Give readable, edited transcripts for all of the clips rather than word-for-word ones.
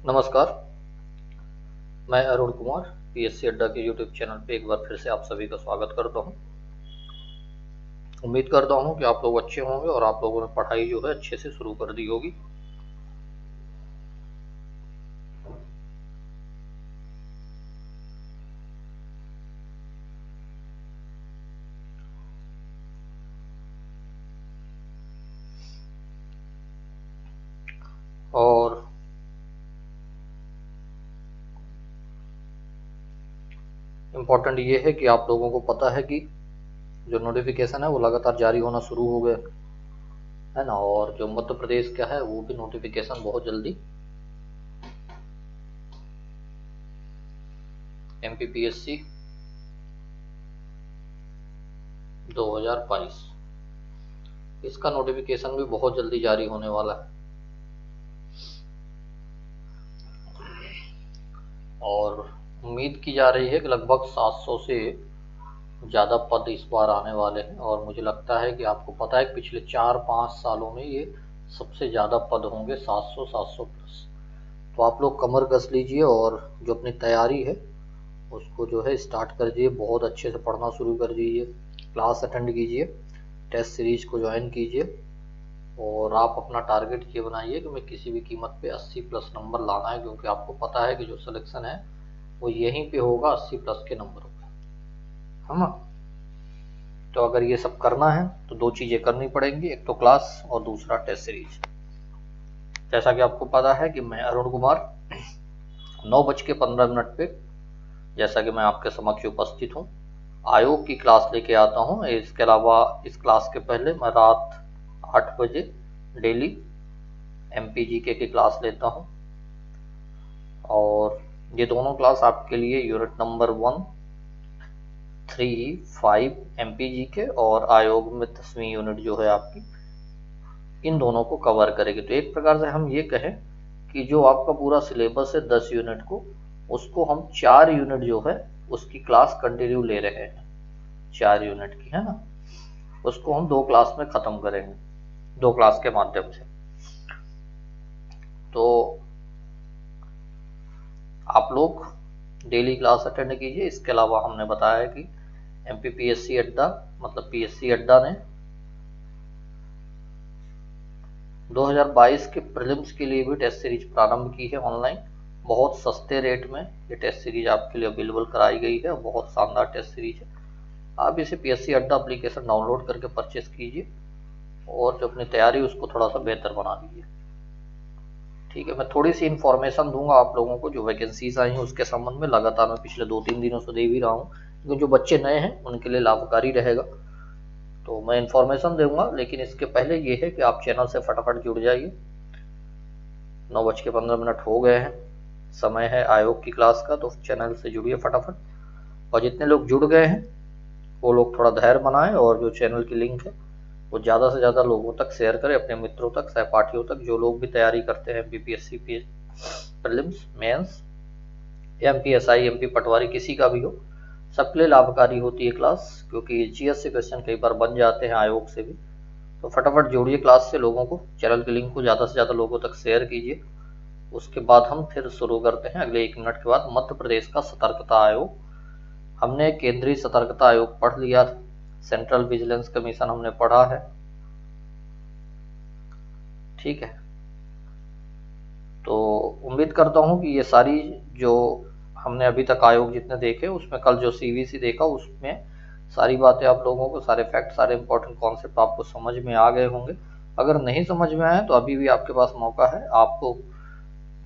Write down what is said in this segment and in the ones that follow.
नमस्कार। मैं अरुण कुमार पीएससी अड्डा के यूट्यूब चैनल पे एक बार फिर से आप सभी का स्वागत करता हूं। उम्मीद करता हूं कि आप लोग अच्छे होंगे और आप लोगों ने पढ़ाई जो है अच्छे से शुरू कर दी होगी। और इम्पोर्टेंट ये है कि आप लोगों को पता है कि जो नोटिफिकेशन है वो लगातार जारी होना शुरू हो गए है ना। और जो मध्य प्रदेश का है वो भी नोटिफिकेशन बहुत जल्दी MPPSC 2022 इसका नोटिफिकेशन भी बहुत जल्दी जारी होने वाला है। और उम्मीद की जा रही है कि लगभग 700 से ज़्यादा पद इस बार आने वाले हैं। और मुझे लगता है कि आपको पता है कि पिछले 4-5 सालों में ये सबसे ज़्यादा पद होंगे, 700 प्लस। तो आप लोग कमर कस लीजिए और जो अपनी तैयारी है उसको जो है स्टार्ट कर दीजिए, बहुत अच्छे से पढ़ना शुरू कर दीजिए, क्लास अटेंड कीजिए, टेस्ट सीरीज को ज्वाइन कीजिए। और आप अपना टारगेट ये बनाइए कि मैं किसी भी कीमत पे 80 प्लस नंबर लाना है, क्योंकि आपको पता है कि जो सिलेक्शन है वो यहीं पे होगा 80 प्लस के नंबरों पे, है ना। तो अगर ये सब करना है तो दो चीज़ें करनी पड़ेंगी, एक तो क्लास और दूसरा टेस्ट सीरीज। जैसा कि आपको पता है कि मैं अरुण कुमार 9:15 पे, जैसा कि मैं आपके समक्ष उपस्थित हूँ, आयोग की क्लास लेके आता हूँ। इसके अलावा इस क्लास के पहले मैं रात 8 बजे डेली MPGK की क्लास लेता हूँ। और ये दोनों क्लास आपके लिए यूनिट नंबर 1, 3, 5 MPGK और आयोग में 10वीं यूनिट जो है आपकी, इन दोनों को कवर करेगी। तो एक प्रकार से हम ये कहें कि जो आपका पूरा सिलेबस है 10 यूनिट को, उसको हम 4 यूनिट जो है उसकी क्लास कंटिन्यू ले रहे हैं, 4 यूनिट की, है ना। उसको हम 2 क्लास में ख़त्म करेंगे, 2 क्लास के माध्यम से। तो आप लोग डेली क्लास अटेंड कीजिए। इसके अलावा हमने बताया है कि MPPSC अड्डा मतलब PSC अड्डा ने 2022 के प्रीलिम्स के लिए भी टेस्ट सीरीज प्रारंभ की है ऑनलाइन। बहुत सस्ते रेट में ये टेस्ट सीरीज आपके लिए अवेलेबल कराई गई है, बहुत शानदार टेस्ट सीरीज है। आप इसे PSC अड्डा एप्लीकेशन डाउनलोड करके परचेस कीजिए और जो अपनी तैयारी उसको थोड़ा सा बेहतर बना लीजिए। ठीक है, मैं थोड़ी सी इन्फॉर्मेशन दूंगा आप लोगों को, जो वैकेंसीज आई हैं उसके संबंध में लगातार मैं पिछले 2-3 दिनों से दे भी रहा हूँ, क्योंकि जो बच्चे नए हैं उनके लिए लाभकारी रहेगा। तो मैं इन्फॉर्मेशन दूंगा, लेकिन इसके पहले ये है कि आप चैनल से फटाफट जुड़ जाइए। 9:15 हो गए हैं, समय है आयोग की क्लास का, तो चैनल से जुड़िए फटाफट। और जितने लोग जुड़ गए हैं वो लोग थोड़ा धैर्य बनाएं और जो चैनल की लिंक है वो ज़्यादा से ज़्यादा लोगों तक शेयर करें, अपने मित्रों तक, सहपाठियों तक, जो लोग भी तैयारी करते हैं BPSC prelims, mains, MPSI, MP patwari, किसी का भी हो, सबके लिए लाभकारी होती है क्लास, क्योंकि GS से क्वेश्चन कई बार बन जाते हैं आयोग से भी। तो फटाफट जोड़िए क्लास से लोगों को, चैनल की लिंक को ज़्यादा से ज़्यादा लोगों तक शेयर कीजिए। उसके बाद हम फिर शुरू करते हैं अगले 1 मिनट के बाद मध्य प्रदेश का सतर्कता आयोग। हमने केंद्रीय सतर्कता आयोग पढ़ लिया, सेंट्रल विजिलेंस कमीशन हमने पढ़ा है, ठीक है। तो उम्मीद करता हूँ कि ये सारी जो हमने अभी तक आयोग जितने देखे, उसमें कल जो CVC देखा उसमें सारी बातें आप लोगों को, सारे फैक्ट, सारे इंपॉर्टेंट कॉन्सेप्ट आपको समझ में आ गए होंगे। अगर नहीं समझ में आए तो अभी भी आपके पास मौका है, आपको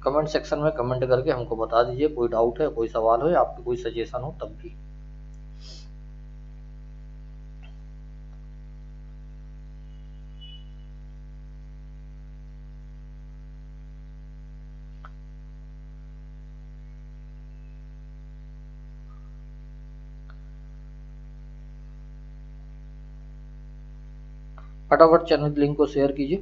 कमेंट सेक्शन में कमेंट करके हमको बता दीजिए, कोई डाउट है, कोई सवाल हो या आपकी कोई सजेशन हो तब भी। फटाफट चैनल की लिंक को शेयर कीजिए।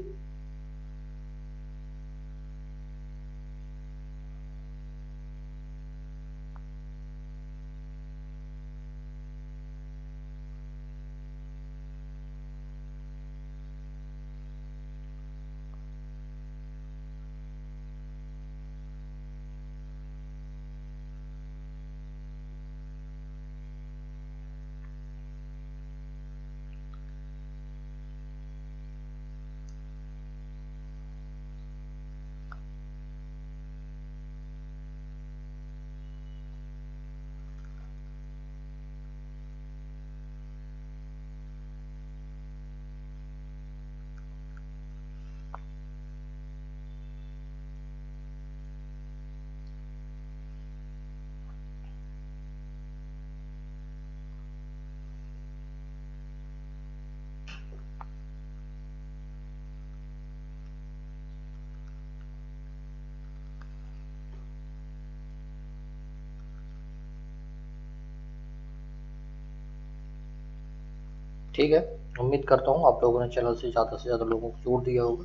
ठीक है, उम्मीद करता हूँ आप लोगों ने चैनल से ज़्यादा लोगों को जोड़ दिया होगा,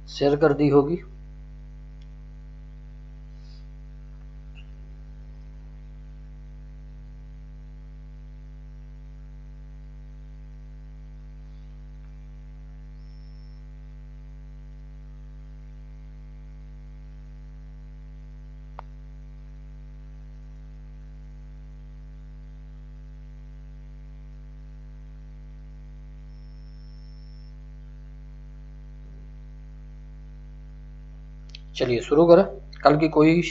शेयर कर दी होगी। चलिए शुरू करें। कल की कोई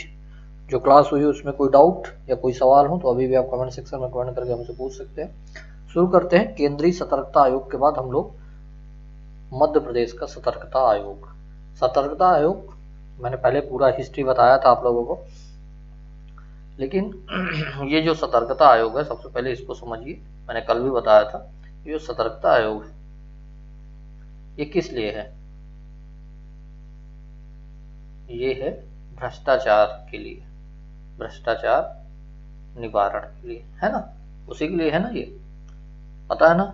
जो क्लास हुई उसमें कोई डाउट या कोई सवाल हो तो अभी भी आप कमेंट सेक्शन में कमेंट करके हमसे पूछ सकते हैं। शुरू करते हैं। केंद्रीय सतर्कता आयोग के बाद हम लोग मध्य प्रदेश का सतर्कता आयोग। सतर्कता आयोग मैंने पहले पूरा हिस्ट्री बताया था आप लोगों को, लेकिन ये जो सतर्कता आयोग है सबसे पहले इसको समझिए। मैंने कल भी बताया था, ये जो सतर्कता आयोग है ये किस लिए है? ये है भ्रष्टाचार के लिए, भ्रष्टाचार निवारण के लिए, है ना? उसी के लिए है ना, ये पता है ना।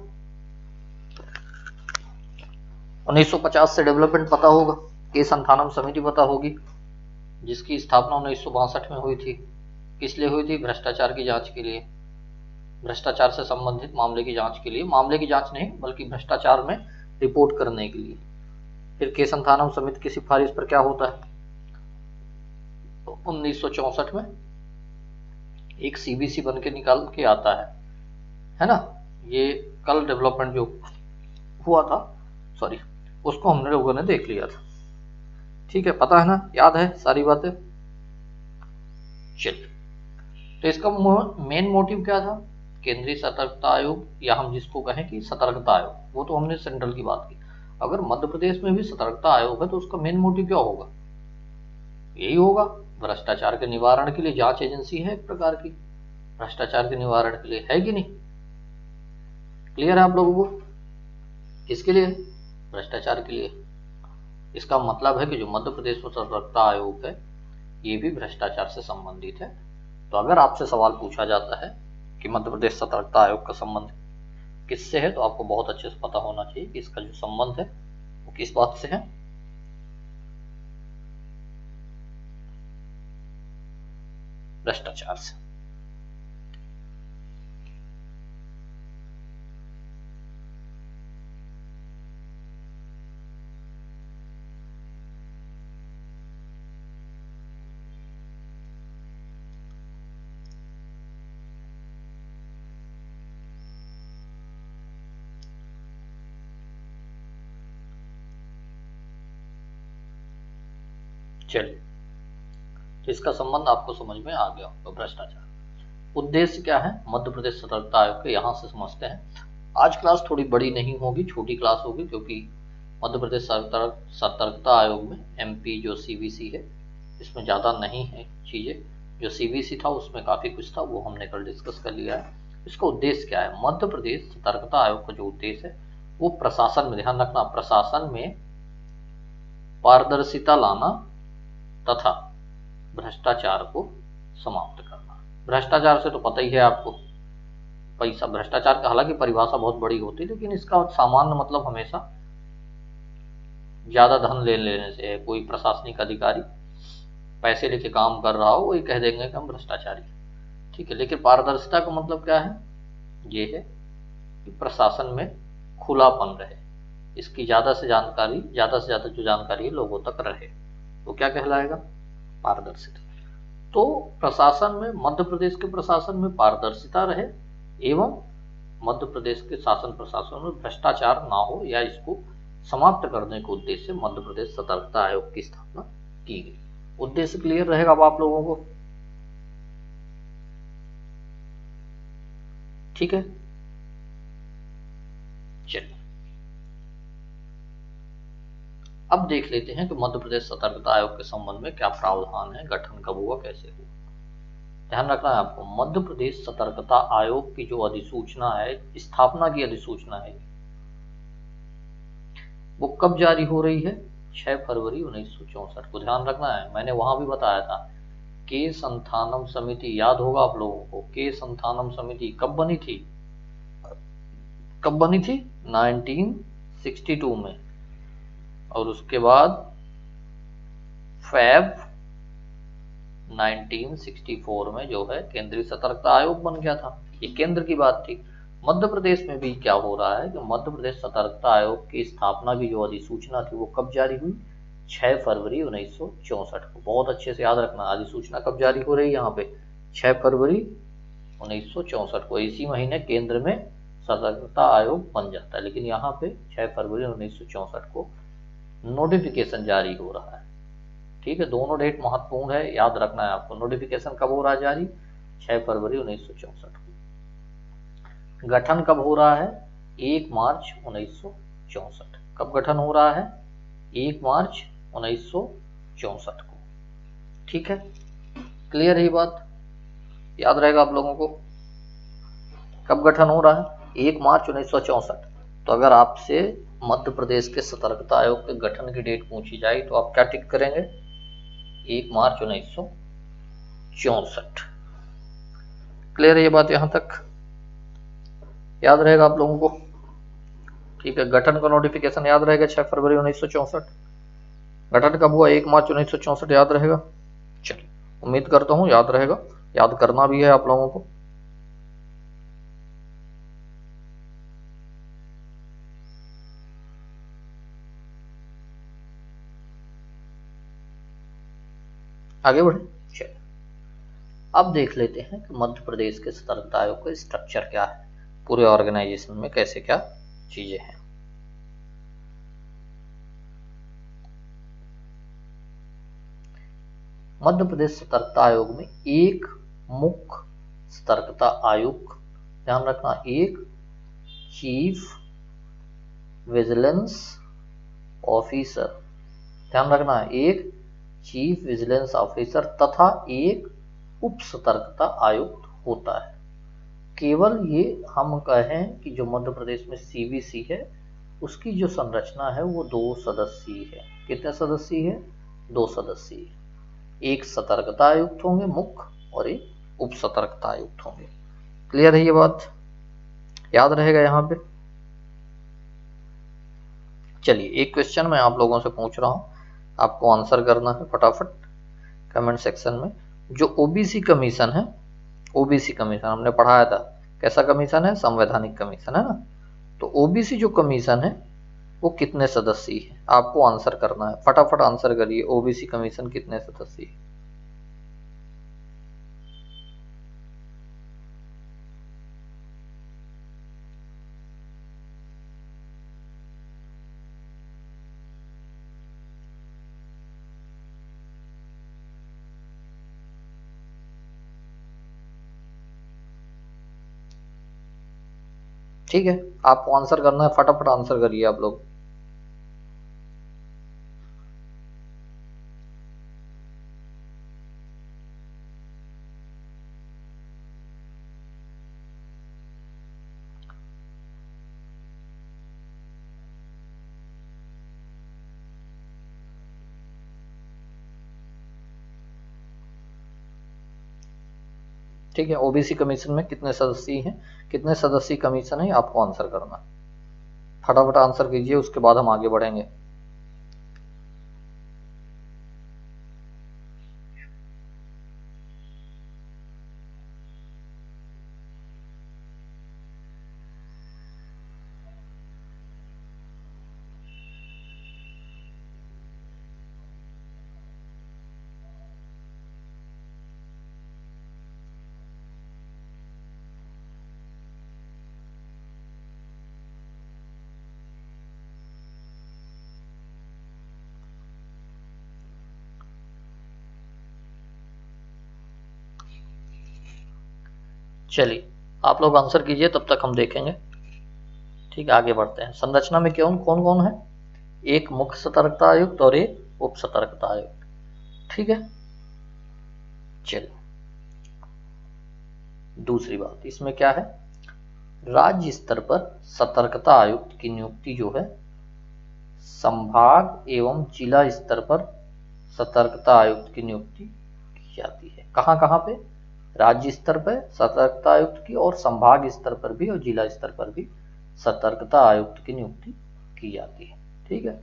1950 से डेवलपमेंट पता होगा, के संथानम समिति पता होगी, जिसकी स्थापना 1962 में हुई थी। किस लिए हुई थी? भ्रष्टाचार की जांच के लिए, भ्रष्टाचार से संबंधित मामले की जांच के लिए। मामले की जांच नहीं बल्कि भ्रष्टाचार में रिपोर्ट करने के लिए। फिर के संथानम समिति की सिफारिश पर क्या होता है? तो 1964 में एक सीबीसी बन के निकाल के आता है ना। ये कल डेवलपमेंट जो हुआ था, सॉरी, उसको हमने लोगों ने देख लिया था। ठीक है, पता है ना, याद है सारी बातें। चलिए, तो इसका मेन मोटिव क्या था? केंद्रीय सतर्कता आयोग, या हम जिसको कहें कि सतर्कता आयोग, वो तो हमने सेंट्रल की बात की। अगर मध्य प्रदेश में भी सतर्कता आयोग है तो उसका मेन मोटिव क्या होगा? यही होगा, भ्रष्टाचार के निवारण के लिए। जांच एजेंसी है एक प्रकार की, भ्रष्टाचार के निवारण के लिए, है कि नहीं? क्लियर है आप लोगों को? किसके लिए? भ्रष्टाचार के लिए। इसका मतलब है कि जो मध्य प्रदेश में सतर्कता आयोग है ये भी भ्रष्टाचार से संबंधित है। तो अगर आपसे सवाल पूछा जाता है कि मध्य प्रदेश सतर्कता आयोग का संबंध किससे है, तो आपको बहुत अच्छे से पता होना चाहिए कि इसका जो संबंध है वो किस बात से है। भ्रष्टाचार से। चलिए, तो इसका संबंध आपको समझ में आ गया। तो भ्रष्टाचार, उद्देश्य क्या है मध्य प्रदेश सतर्कता आयोग के, यहां से समझते हैं। आज क्लास थोड़ी बड़ी नहीं होगी, छोटी क्लास होगी, क्योंकि मध्य प्रदेश सतर्कता आयोग में एमपी जो सीबीसी है इसमें ज़्यादा नहीं है चीज़ें। जो सीबीसी था उसमें काफ़ी कुछ था, वो हमने कल डिस्कस कर लिया है। इसका उद्देश्य क्या है? मध्य प्रदेश सतर्कता आयोग का जो उद्देश्य है वो प्रशासन में, ध्यान रखना, प्रशासन में पारदर्शिता लाना तथा भ्रष्टाचार को समाप्त करना। भ्रष्टाचार से तो पता ही है आपको, पैसा। भ्रष्टाचार का हालांकि परिभाषा बहुत बड़ी होती है, लेकिन इसका सामान्य मतलब हमेशा ज्यादा धन ले लेने से है। कोई प्रशासनिक अधिकारी पैसे लेके काम कर रहा हो, वही कह देंगे कि हम भ्रष्टाचारी। ठीक है, लेकिन पारदर्शिता का मतलब क्या है? ये है कि प्रशासन में खुलापन रहे, इसकी ज्यादा से ज्यादा जो जानकारी है लोगों तक रहे, तो क्या कहलाएगा? पारदर्शिता। तो प्रशासन में, मध्य प्रदेश के प्रशासन में पारदर्शिता रहे एवं मध्य प्रदेश के शासन प्रशासन में भ्रष्टाचार ना हो, या इसको समाप्त करने के उद्देश्य से मध्य प्रदेश सतर्कता आयोग की स्थापना की गई। उद्देश्य क्लियर रहेगा अब आप लोगों को? ठीक है, चलिए अब देख लेते हैं कि मध्य प्रदेश सतर्कता आयोग के संबंध में क्या प्रावधान है, गठन कब हुआ, कैसे हुआ। ध्यान रखना है आपको, मध्य प्रदेश सतर्कता आयोग की जो अधिसूचना है, स्थापना की अधिसूचना है, वो कब जारी हो रही है? 6 फरवरी 1964 को। ध्यान रखना है, मैंने वहां भी बताया था। के संथानम समिति, याद होगा आप लोगों को, के संथानम समिति कब बनी थी? कब बनी थी? 1962 में। और उसके बाद फैब 1964 में जो है केंद्रीय सतर्कता आयोग बन गया था। ये केंद्र की बात थी। मध्य प्रदेश में भी क्या हो रहा है कि मध्य प्रदेश सतर्कता आयोग की स्थापना की जो अधिसूचना थी वो कब जारी हुई? 6 फरवरी 1964 को। बहुत अच्छे से याद रखना, अधिसूचना कब जारी हो रही है यहाँ पे? 6 फरवरी 1964 को। इसी महीने केंद्र में सतर्कता आयोग बन जाता है, लेकिन यहाँ पे 6 फरवरी 1964 को नोटिफिकेशन जारी हो रहा है। ठीक है, दोनों डेट महत्वपूर्ण है, याद रखना है आपको। नोटिफिकेशन कब हो रहा है जारी? 6 फरवरी 1964 को। गठन कब हो रहा है? 1 मार्च 1964। कब गठन हो रहा है? 1 मार्च 1964 को। ठीक है, क्लियर है ये बात? याद रहेगा आप लोगों को कब गठन हो रहा है? 1 मार्च 1964। तो अगर आपसे मध्य प्रदेश के सतर्कता आयोग के गठन की डेट पूछी जाए तो आप क्या टिक करेंगे? 1 मार्च 1964। क्लियर है ये बात यहां तक? याद रहेगा आप लोगों को? ठीक है, गठन का नोटिफिकेशन याद रहेगा 6 फरवरी 1964। गठन कब हुआ? 1 मार्च 1964। याद रहेगा? चलिए, उम्मीद करता हूं याद रहेगा। याद करना भी है आप लोगों को। आगे बढ़े। चलिए, अब देख लेते हैं कि मध्य प्रदेश के सतर्कता आयोग का स्ट्रक्चर क्या है, पूरे ऑर्गेनाइजेशन में कैसे क्या चीजें हैं। मध्य प्रदेश सतर्कता आयोग में एक मुख्य सतर्कता आयुक्त, ध्यान रखना, एक चीफ विजिलेंस ऑफिसर, ध्यान रखना, एक चीफ विजिलेंस ऑफिसर तथा एक उप सतर्कता आयुक्त होता है। केवल ये हम कहें कि जो मध्य प्रदेश में सीवीसी है उसकी जो संरचना है वो 2 सदस्यीय है। कितने सदस्यीय है? 2 सदस्यीय। एक सतर्कता आयुक्त होंगे मुख्य और एक उप सतर्कता आयुक्त होंगे। क्लियर है ये बात? याद रहेगा यहाँ पे? चलिए, एक क्वेश्चन मैं आप लोगों से पूछ रहा हूँ, आपको आंसर करना है फटाफट कमेंट सेक्शन में। जो ओबीसी कमीशन है, ओबीसी कमीशन हमने पढ़ाया था, कैसा कमीशन है? संवैधानिक कमीशन है ना। तो ओबीसी जो कमीशन है वो कितने सदस्यीय है? आपको आंसर करना है, फटाफट आंसर करिए। ओबीसी कमीशन कितने सदस्यीय है? ठीक है, आपको आंसर करना है, फटाफट आंसर करिए आप लोग। ठीक है, ओबीसी कमीशन में कितने सदस्य हैं? कितने सदस्यीय कमीशन है आपको आंसर करना। फटाफट आंसर कीजिए, उसके बाद हम आगे बढ़ेंगे। चलिए, आप लोग आंसर कीजिए, तब तक हम देखेंगे। ठीक है, आगे बढ़ते हैं। संरचना में कौन कौन कौन है? एक मुख्य सतर्कता आयुक्त और एक उप सतर्कता आयुक्त। ठीक है, चलिए, दूसरी बात इसमें क्या है? राज्य स्तर पर सतर्कता आयुक्त की नियुक्ति जो है संभाग एवं जिला स्तर पर सतर्कता आयुक्त की नियुक्ति की जाती है। कहां कहां पे? राज्य स्तर पर सतर्कता आयुक्त की, और संभाग स्तर पर भी और जिला स्तर पर भी सतर्कता आयुक्त की नियुक्ति की जाती है। ठीक है,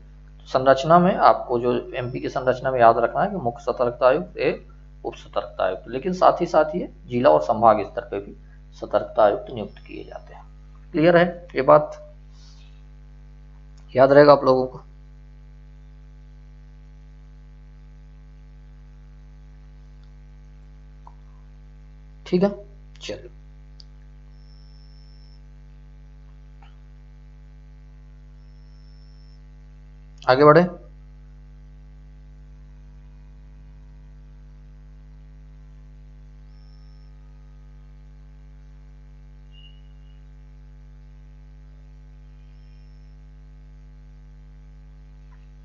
संरचना में आपको जो एमपी की संरचना में याद रखना है कि मुख्य सतर्कता आयुक्त, एक उप सतर्कता आयुक्त, लेकिन साथ ही साथ ये जिला और संभाग स्तर पे भी सतर्कता आयुक्त नियुक्त किए जाते हैं। क्लियर है ये बात? याद रहेगा आप लोगों को? ठीक है, चलिए आगे बढ़े।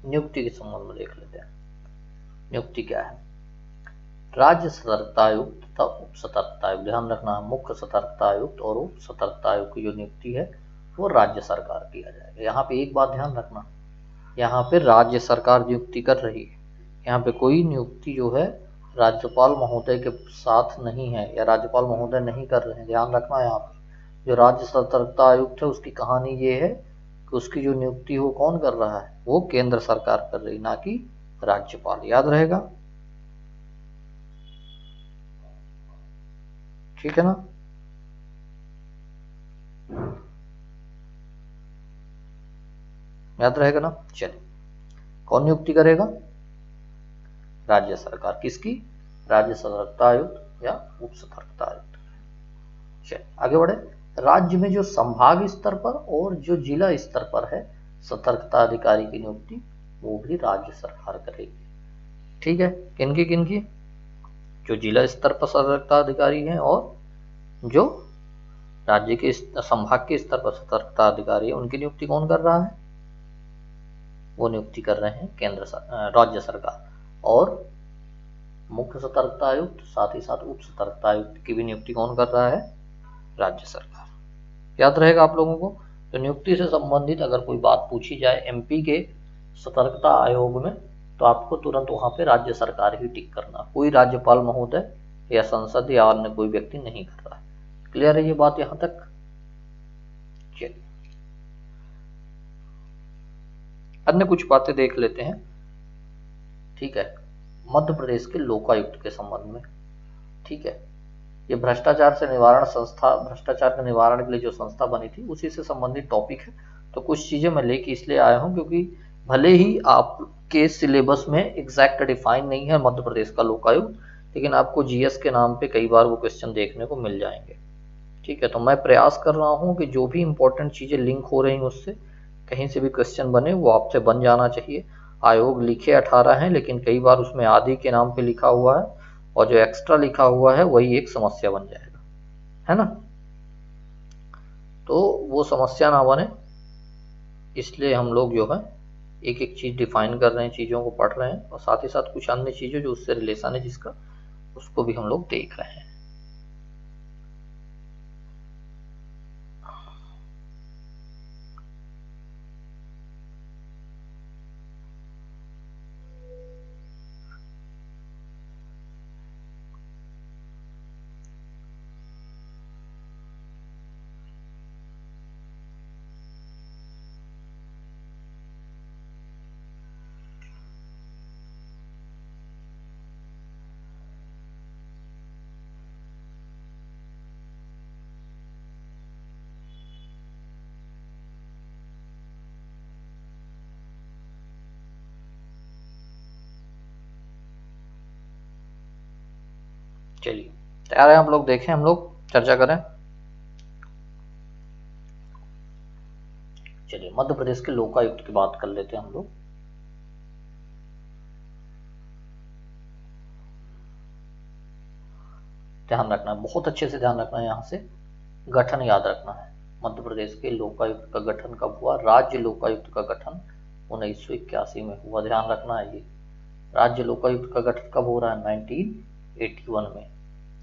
नियुक्ति के संबंध में देख लेते हैं। नियुक्ति क्या है? राज्य सतर्कता आयुक्त तथा उप सतर्कता आयुक्त, ध्यान रखना है, मुख्य सतर्कता आयुक्त और उप सतर्कता आयुक्त की जो नियुक्ति है वो राज्य सरकार किया जाएगा। यहाँ पे एक बात ध्यान रखना, यहाँ पे राज्य सरकार नियुक्ति कर रही है, यहाँ पे कोई नियुक्ति जो है राज्यपाल महोदय के साथ नहीं है या राज्यपाल महोदय नहीं कर रहे हैं। ध्यान रखना है, यहाँ पे जो राज्य सतर्कता आयुक्त है उसकी कहानी ये है कि उसकी जो नियुक्ति वो कौन कर रहा है, वो केंद्र सरकार कर रही, ना कि राज्यपाल। याद रहेगा? ठीक है ना? याद रहेगा ना? चलिए, कौन नियुक्ति करेगा? राज्य सरकार। किसकी? राज्य सतर्कता आयुक्त या उप सतर्कता आयुक्त। चलिए आगे बढ़े। राज्य में जो संभाग स्तर पर और जो जिला स्तर पर है सतर्कता अधिकारी की नियुक्ति, वो भी राज्य सरकार करेगी। ठीक है, किनकी किनकी? जो जिला स्तर पर सतर्कता अधिकारी हैं और जो राज्य के संभाग के स्तर पर सतर्कता अधिकारी है, उनकी नियुक्ति कौन कर रहा है? वो नियुक्ति कर रहे हैं राज्य सरकार। और मुख्य सतर्कता आयुक्त साथ ही साथ उप सतर्कता आयुक्त की भी नियुक्ति कौन कर रहा है? राज्य सरकार। याद रहेगा आप लोगों को? तो नियुक्ति से संबंधित अगर कोई बात पूछी जाए एमपी के सतर्कता आयोग में, तो आपको तुरंत वहां पे राज्य सरकार ही टिक करना, कोई राज्यपाल महोदय या संसद या अन्य कोई व्यक्ति नहीं कर रहा है। क्लियर है ये बात यहां तक? चलिए अन्य कुछ बातें देख लेते हैं। ठीक है, मध्य प्रदेश के लोकायुक्त के संबंध में। ठीक है, ये भ्रष्टाचार से निवारण संस्था, भ्रष्टाचार के निवारण के लिए जो संस्था बनी थी उसी से संबंधित टॉपिक है। तो कुछ चीजें मैं लेके इसलिए आया हूँ क्योंकि भले ही आपके सिलेबस में एग्जैक्ट डिफाइन नहीं है मध्य प्रदेश का लोकायुक्त, लेकिन आपको जीएस के नाम पे कई बार वो क्वेश्चन देखने को मिल जाएंगे। ठीक है, तो मैं प्रयास कर रहा हूँ कि जो भी इंपॉर्टेंट चीजें लिंक हो रही हैं उससे कहीं से भी क्वेश्चन बने वो आपसे बन जाना चाहिए। आयोग लिखे 18 हैं, लेकिन कई बार उसमें आदि के नाम पे लिखा हुआ है और जो एक्स्ट्रा लिखा हुआ है वही एक समस्या बन जाएगा, है ना? तो वो समस्या ना बने इसलिए हम लोग जो है एक एक चीज डिफाइन कर रहे हैं, चीजों को पढ़ रहे हैं और साथ ही साथ कुछ अन्य चीजें जो उससे रिलेशन है जिसका, उसको भी हम लोग देख रहे हैं। चलिए तैयार है आप लोग? देखें, हम लोग चर्चा करें। चलिए मध्य प्रदेश के लोकायुक्त की बात कर लेते हैं हम लोग। ध्यान रखना है, बहुत अच्छे से ध्यान रखना है, यहाँ से गठन याद रखना है। मध्य प्रदेश के लोकायुक्त का गठन कब हुआ? राज्य लोकायुक्त का गठन 1981 में हुआ। ध्यान रखना है, ये राज्य लोकायुक्त का गठन कब हो रहा है? 1981 में।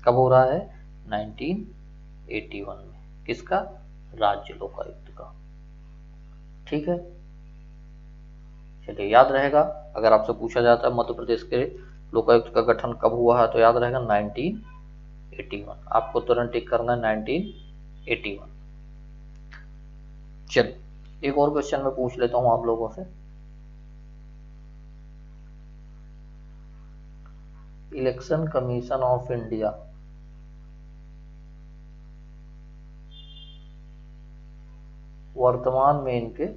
कब हो रहा है? 1981 में। किसका? राज्य लोकायुक्त का। ठीक है, चलिए याद रहेगा। अगर आपसे पूछा जाता है मध्य प्रदेश के लोकायुक्त का गठन कब हुआ है तो याद रहेगा 1981। आपको तुरंत टिक करना है 1981। चल, एक और क्वेश्चन मैं पूछ लेता हूँ आप लोगों से। इलेक्शन कमीशन ऑफ इंडिया वर्तमान में इनके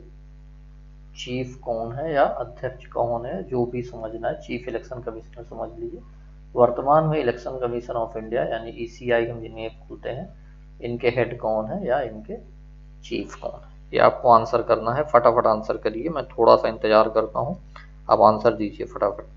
चीफ कौन है या अध्यक्ष कौन है, जो भी समझना है, चीफ इलेक्शन कमिश्नर समझ लीजिए। वर्तमान में इलेक्शन कमीशन ऑफ इंडिया यानी ईसीआई हम जिन्हें बोलते हैं, इनके हेड कौन है या इनके चीफ कौन है, ये आपको आंसर करना है। फटाफट आंसर करिए, मैं थोड़ा सा इंतजार करता हूँ, आप आंसर दीजिए फटाफट।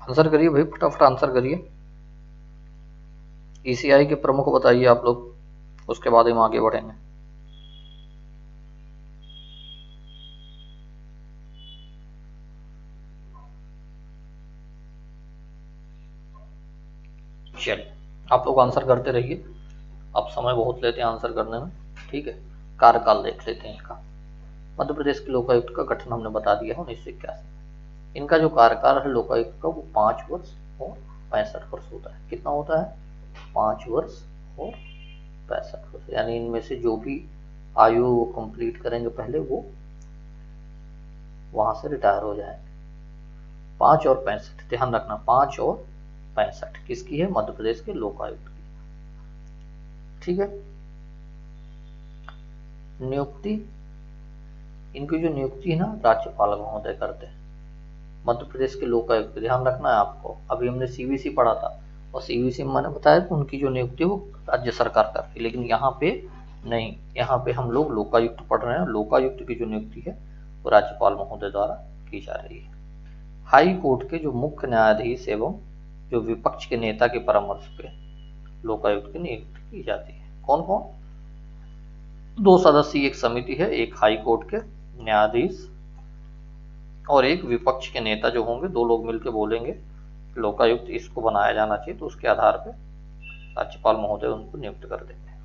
आंसर करिए भाई, फटाफट आंसर करिए। ईसीआई के प्रमुख बताइए आप लोग, उसके बाद हम आगे बढ़ेंगे। चलिए, आप लोग आंसर करते रहिए, आप समय बहुत लेते हैं आंसर करने में, ठीक है। कार्यकाल देख लेते हैं इनका। मध्य प्रदेश के लोकायुक्त का गठन हमने बता दिया है 1981। इनका जो कार्यकाल है लोकायुक्त का वो 5 वर्ष और 65 वर्ष होता है। कितना होता है? 5 वर्ष और 65 वर्ष, यानी इनमें से जो भी आयु वो कंप्लीट करेंगे पहले, वो वहां से रिटायर हो जाएंगे। 5 और 65, ध्यान रखना, 5 और 65 किसकी है? मध्य प्रदेश के लोकायुक्त की, ठीक है। नियुक्ति, इनकी जो नियुक्ति है ना, राज्यपाल महोदय करते हैं। मध्य प्रदेश के लोकायुक्त, ध्यान रखना है आपको, अभी हमने सीवीसी पढ़ा था, और सीवीसी में मैंने बताया कि उनकी जो नियुक्ति वो राज्य सरकार करती है, लेकिन यहाँ पे नहीं, यहाँ पे हम लोग लोकायुक्त पढ़ रहे हैं। लोकायुक्त की जो नियुक्ति है वो राज्यपाल महोदय द्वारा की जा रही है। हाई कोर्ट के जो मुख्य न्यायाधीश एवं जो विपक्ष के नेता के परामर्श पे लोकायुक्त की नियुक्ति की जाती है। कौन कौन? 2 सदस्यीय एक समिति है, एक हाई कोर्ट के न्यायाधीश और एक विपक्ष के नेता जो होंगे, 2 लोग मिलकर बोलेंगे लोकायुक्त इसको बनाया जाना चाहिए, तो उसके आधार पर राज्यपाल महोदय उनको नियुक्त कर देते हैं,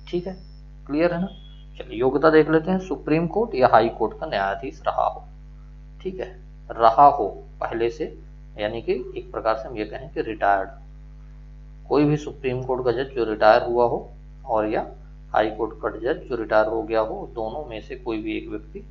ठीक है। क्लियर है ना? चलिए, योग्यता देख लेते हैं। सुप्रीम कोर्ट या हाई कोर्ट का न्यायाधीश रहा हो, ठीक है, रहा हो पहले से, यानी कि एक प्रकार से हम ये कहें कि रिटायर्ड, कोई भी सुप्रीम कोर्ट का जज जो रिटायर हुआ हो, और या हाई कोर्ट का जज जो रिटायर हो गया हो, दोनों में से कोई भी एक व्यक्ति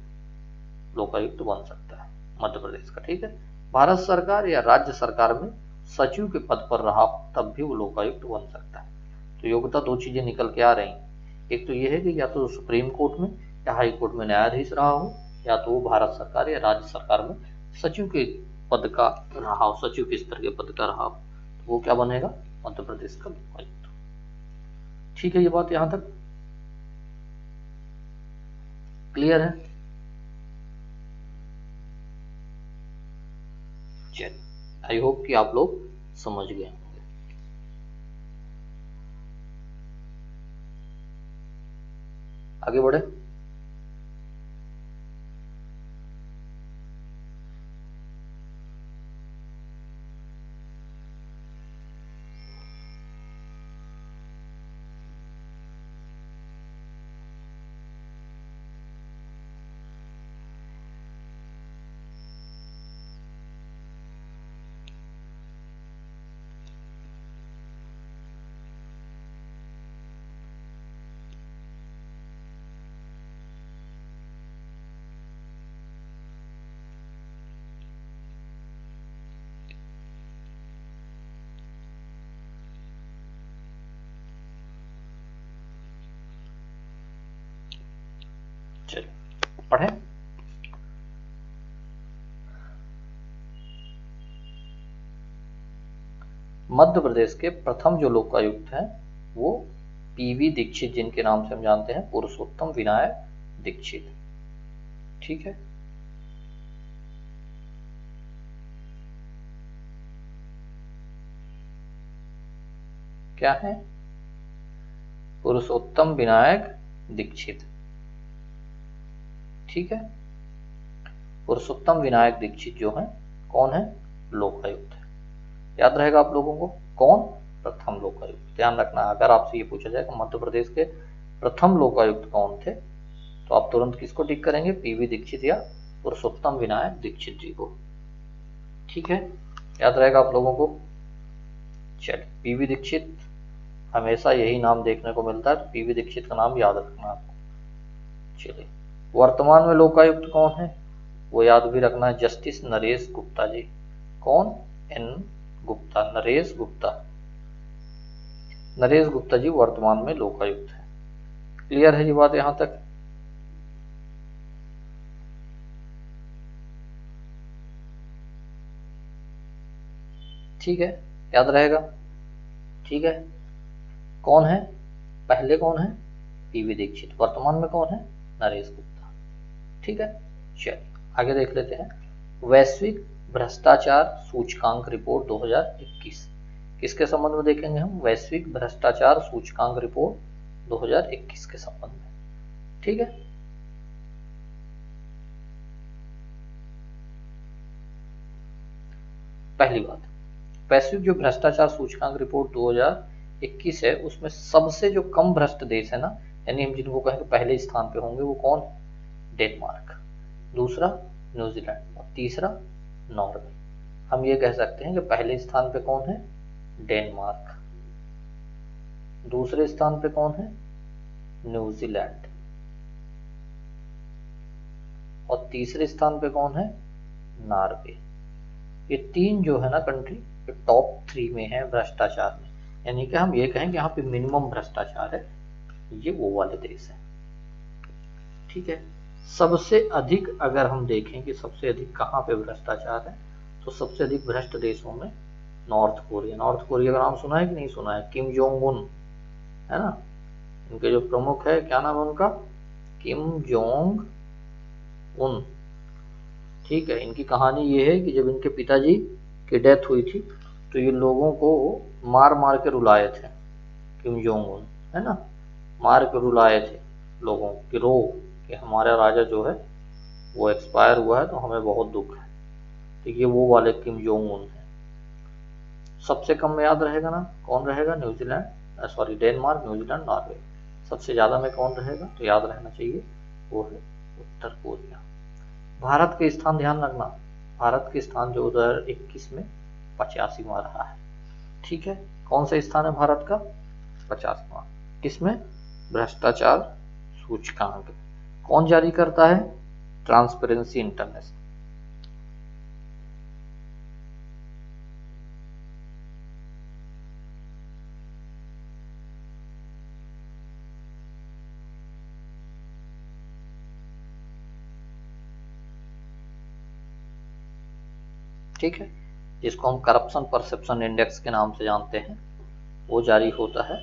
लोकायुक्त बन सकता है मध्य प्रदेश का, ठीक है। भारत सरकार या राज्य सरकार में सचिव के पद पर रहा हो तब भी वो लोकायुक्त बन सकता है। तो योग्यता 2 चीजें निकल के आ रही हैं। एक तो ये है कि या तो सुप्रीम कोर्ट में या हाई कोर्ट में न्यायाधीश रहा हो, या तो वो भारत सरकार या राज्य सरकार में सचिव के पद का रहा हो, सचिव के स्तर के पद का रहा हो, तो वो क्या बनेगा? मध्य प्रदेश का लोकायुक्त, ठीक है। ये बात यहां तक क्लियर है? चलिए, आई होप कि आप लोग समझ गए होंगे। आगे बढ़े। पढ़ें। मध्य प्रदेश के प्रथम जो लोकायुक्त हैं वो पीवी दीक्षित, जिनके नाम से हम जानते हैं पुरुषोत्तम विनायक दीक्षित। ठीक है, क्या है? पुरुषोत्तम विनायक दीक्षित। ठीक है, पुरुषोत्तम विनायक दीक्षित जो है कौन है? लोकायुक्त है। याद रहेगा आप लोगों को, कौन? प्रथम लोकायुक्त। ध्यान रखना, अगर आपसे ये पूछा जाए कि मध्य प्रदेश के प्रथम लोकायुक्त कौन थे, तो आप तुरंत किसको टिक करेंगे? पीवी दीक्षित या पुरुषोत्तम विनायक दीक्षित जी को। ठीक है, याद रहेगा आप लोगों को। चलिए, पीवी दीक्षित, हमेशा यही नाम देखने को मिलता है, तो पीवी दीक्षित का नाम याद रखना आपको। चलिए, वर्तमान में लोकायुक्त कौन है वो याद भी रखना है, जस्टिस नरेश गुप्ता जी। कौन? एन गुप्ता, नरेश गुप्ता। नरेश गुप्ता जी वर्तमान में लोकायुक्त है। क्लियर है ये बात यहां तक? ठीक है, याद रहेगा। ठीक है, कौन है? पहले कौन है? पीवी दीक्षित। वर्तमान में कौन है? नरेश गुप्ता। ठीक है, चलिए आगे देख लेते हैं। वैश्विक भ्रष्टाचार सूचकांक रिपोर्ट 2021 किसके संबंध में देखेंगे हम? वैश्विक भ्रष्टाचार सूचकांक रिपोर्ट 2021 के संबंध में। ठीक है, पहली बात, वैश्विक जो भ्रष्टाचार सूचकांक रिपोर्ट 2021 है उसमें सबसे जो कम भ्रष्ट देश है ना, यानी हम जिनको कहेंगे पहले स्थान पे होंगे, वो कौन? डेनमार्क, दूसरा न्यूजीलैंड और तीसरा नॉर्वे। हम ये कह सकते हैं कि पहले स्थान पे कौन है? डेनमार्क, दूसरे स्थान पे कौन है? न्यूजीलैंड, और तीसरे स्थान पे कौन है? नॉर्वे। ये तीन जो है ना कंट्री, टॉप 3 में है भ्रष्टाचार में, यानी कि हम ये कहें कि यहाँ पे मिनिमम भ्रष्टाचार है, ये वो वाले देश है। ठीक है, सबसे अधिक अगर हम देखें कि सबसे अधिक कहाँ पे भ्रष्टाचार है, तो सबसे अधिक भ्रष्ट देशों में नॉर्थ कोरिया। नॉर्थ कोरिया का नाम सुना है कि नहीं सुना है? किम जोंग उन है ना, उनके जो प्रमुख है, क्या नाम है उनका? Kim Jong Un. ठीक है, इनकी कहानी ये है कि जब इनके पिताजी की डेथ हुई थी तो ये लोगों को मार मार के रुलाए थे। किम जोंग उन है ना, मार के रुलाए थे लोगों की, रो कि हमारा राजा जो है वो एक्सपायर हुआ है तो हमें बहुत दुख है। तो ये वो वाले किम जोंग उन है। सबसे कम में याद रहेगा ना, कौन रहेगा? New Zealand, sorry Denmark, New Zealand, Norway. सबसे ज़्यादा में कौन रहेगा? तो याद रहना चाहिए वो है उत्तर कोरिया। भारत के स्थान ध्यान रखना, भारत के स्थान जो 2021 में 85वां रहा है। ठीक है, कौन सा स्थान है भारत का? 50वां। किसमें? भ्रष्टाचार सूचकांक। कौन जारी करता है? Transparency international. ठीक है, जिसको हम करप्शन परसेप्शन इंडेक्स के नाम से जानते हैं, वो जारी होता है।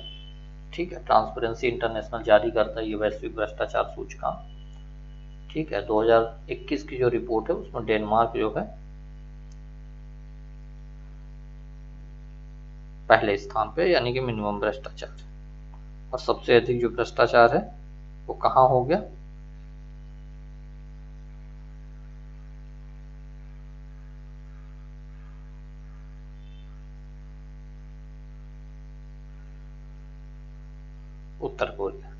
ठीक है, ट्रांसपेरेंसी इंटरनेशनल जारी करता है ये वैश्विक भ्रष्टाचार सूचकांक। ठीक है, 2021 की जो रिपोर्ट है उसमें डेनमार्क जो है पहले स्थान पे, यानी कि मिनिमम भ्रष्टाचार। और सबसे अधिक जो भ्रष्टाचार है वो कहाँ हो गया? उत्तर कोरिया।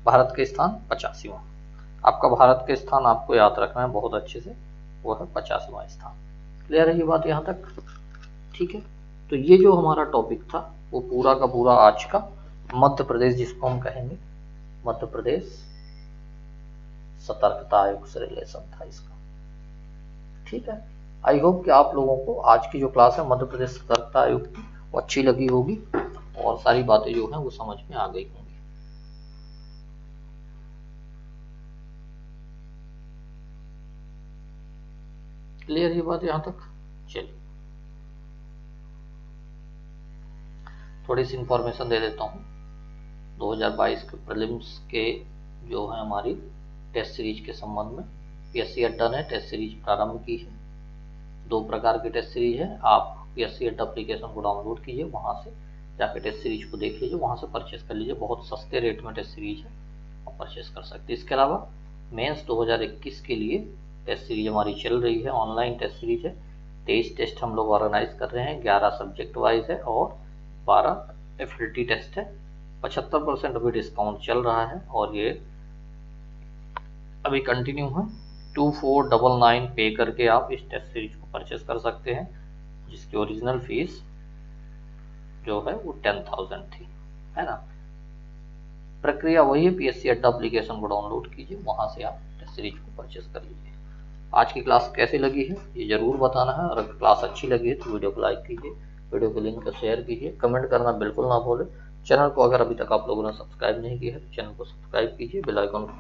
भारत के स्थान 85वां। आपका भारत के स्थान आपको याद रखना है बहुत अच्छे से, वो है 50वां स्थान। क्लियर है ये बात यहाँ तक? ठीक है, तो ये जो हमारा टॉपिक था वो पूरा का पूरा आज का मध्य प्रदेश, जिसको हम कहेंगे मध्य प्रदेश सतर्कता आयोग से रिलेशन था इसका। ठीक है, आई होप कि आप लोगों को आज की जो क्लास है मध्य प्रदेश सतर्कता आयोग की वो अच्छी लगी होगी और सारी बातें जो हैं वो समझ में आ गई होंगी। क्लियर ये बात यहाँ तक? चलिए थोड़ी सी इंफॉर्मेशन दे देता हूँ 2022 के प्रीलिम्स के जो है हमारी टेस्ट सीरीज के संबंध में। पीएससी अड्डा ने टेस्ट सीरीज प्रारंभ की है। 2 प्रकार की टेस्ट सीरीज है। आप पीएससी अड्डा एप्लीकेशन को डाउनलोड कीजिए, वहाँ से जाकर टेस्ट सीरीज को देख लीजिए, वहाँ से परचेस कर लीजिए। बहुत सस्ते रेट में टेस्ट सीरीज है, आप परचेस कर सकते हैं। इसके अलावा मेंस 2021 के लिए टेस्ट सीरीज हमारी चल रही है, ऑनलाइन टेस्ट सीरीज है। 23 टेस्ट हम लोग ऑर्गेनाइज कर रहे हैं, 11 सब्जेक्ट वाइज है और 12 एफिलिटी टेस्ट है। 75% अभी डिस्काउंट चल रहा है और ये अभी कंटिन्यू है। 2499 पे करके आप इस टेस्ट सीरीज को परचेस कर सकते हैं, जिसकी ओरिजिनल फीस जो है वो 10,000 थी, है ना। प्रक्रिया वही है, पीएससी अड्डा एप्लीकेशन को डाउनलोड कीजिए, वहां से आप टेस्ट सीरीज को परचेस कर लीजिए। आज की क्लास कैसी लगी है ये जरूर बताना है, और अगर क्लास अच्छी लगी है तो वीडियो को लाइक कीजिए, वीडियो को लिंक को शेयर कीजिए, कमेंट करना बिल्कुल ना भूलें। चैनल को अगर अभी तक आप लोगों ने सब्सक्राइब नहीं किया है तो चैनल को सब्सक्राइब कीजिए, बेल आइकन को